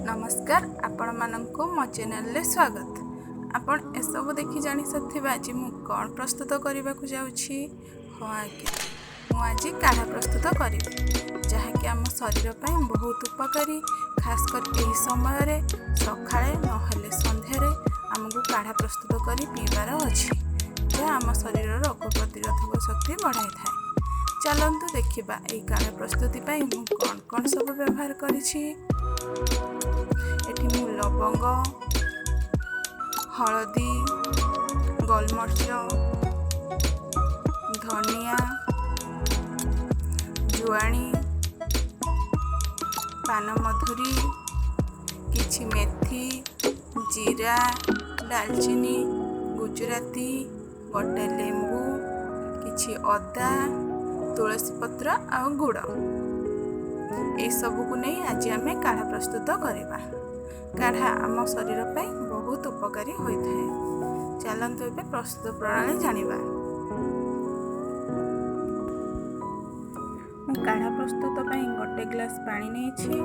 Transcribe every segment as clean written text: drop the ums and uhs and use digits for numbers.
नमस्कार आपण मानंको मो चैनल रे स्वागत। आपण एसबू देखि जानी सथिबा आज मु कौन प्रस्तुत करने को जाऊँगी। हाँ आज्ञा मु आज काढ़ा प्रस्तुत करी जहाँकि आम शरीर पर बहुत उपकारी। खासकर यही समय सकाळे नहेले संध्यारे आमको काढ़ा प्रस्तुत करी पीबार अच्छी जहाँ आम शरीर रोग प्रतिरोधक शक्ति बढ़ाई थाए। चलतु देखा यही काढ़ा प्रस्तुति मु कौन कौन सब व्यवहार करिछि। एठी मु लवंग, हलदी, गोलमरिच, धनिया, जुआणी, पानमधुरी, किछि मेथी, जीरा, दालचीनी, गुजराती, गोटे लेंबू, किछि अदा, तुलसी पत्र आ गुड़ ए सबू को नहीं आज आम काढ़ा प्रस्तुत करवा। काढ़ा आम शरीर पर बहुत उपकारी होता है। चलतु ए प्रस्तुत प्रणाली जानिबा। काढ़ा प्रस्तुत ପାଇଁ गोटे ग्लास पानी नहीं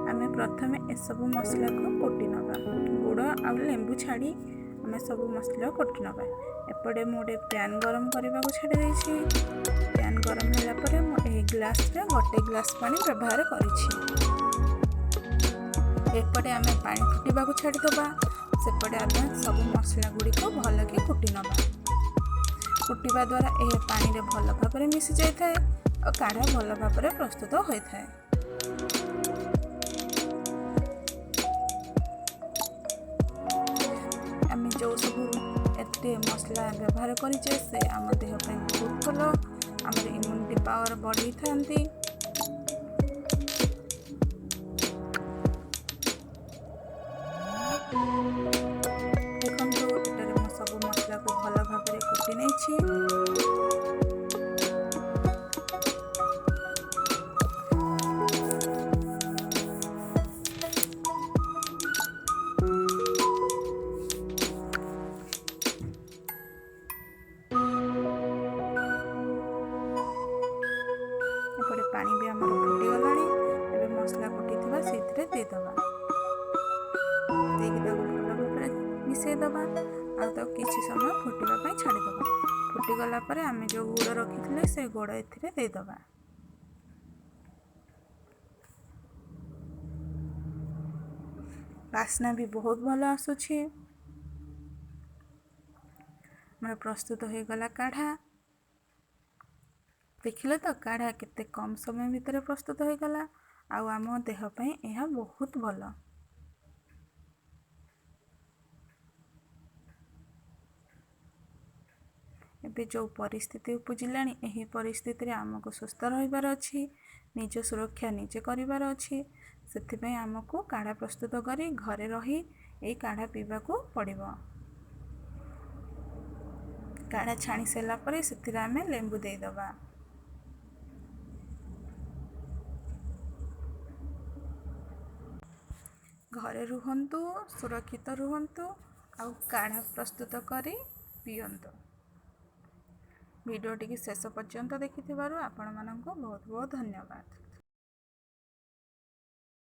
आम प्रथम एसबू मसला को कुटी नवा। गुड़ आ लेंबू छाड़ी आम सब मसला कुटी नवा। एपटे मुझे पैन गरम करने को छाड़ी देछि। पैन गरम होला परे मु ग्लास रे गोटे ग्लास पानी व्यवहार करिछि। एपटे आम पानी फुटवा को छाड़ी दबा। सेपटे आम सब मसला गुड़ी को भल के कुटी नवा। कुटिवा द्वारा यह पानी रे भल भाव मिसी जाए और काढ़ा भल भाव प्रस्तुत होता है। आम जो सब एते मसला व्यवहार करिचे से आम देह बहुत भल। आम इम्यूनिटी पावर बढ़ी था। सब मसला को भल भाव कुटी नहीं। पानी भी आम फुटीगला। एवं मसला कुटी से देदबा मिसईदबा आ किसी समय फुटापी छाड़ीदबा। फुटीगला आम जो गुड़ रखी से गुड़ एदेदबा। बास्ना भी बहुत भल आसुछि। मोर प्रस्तुत हो गला काढ़ा। देखिले तो काढ़ा केते कम समय भितर प्रस्तुत हो गला। आम देह ପାଇଁ यह बहुत भल। एबे जो परिस्थिति उपजिला यही परिस्थिति आमको सुस्थ रहिबार अछि। निज सुरक्षा निजे करिबार अछि। सेथिपई आमको काढ़ा प्रस्तुत करी घरे रही यही काढ़ा पीबा को पड़िबो। काढ़ा छाणी सारा पर सेथिरे आमे लेंबू देदबा। घरे रुहंतु, सुरक्षित रुहंतु और काढ़ा प्रस्तुत करी पियंतु। वीडियोटी शेष पर्यंत देखिथिबारु आपण मानंको बहुत बहुत धन्यवाद।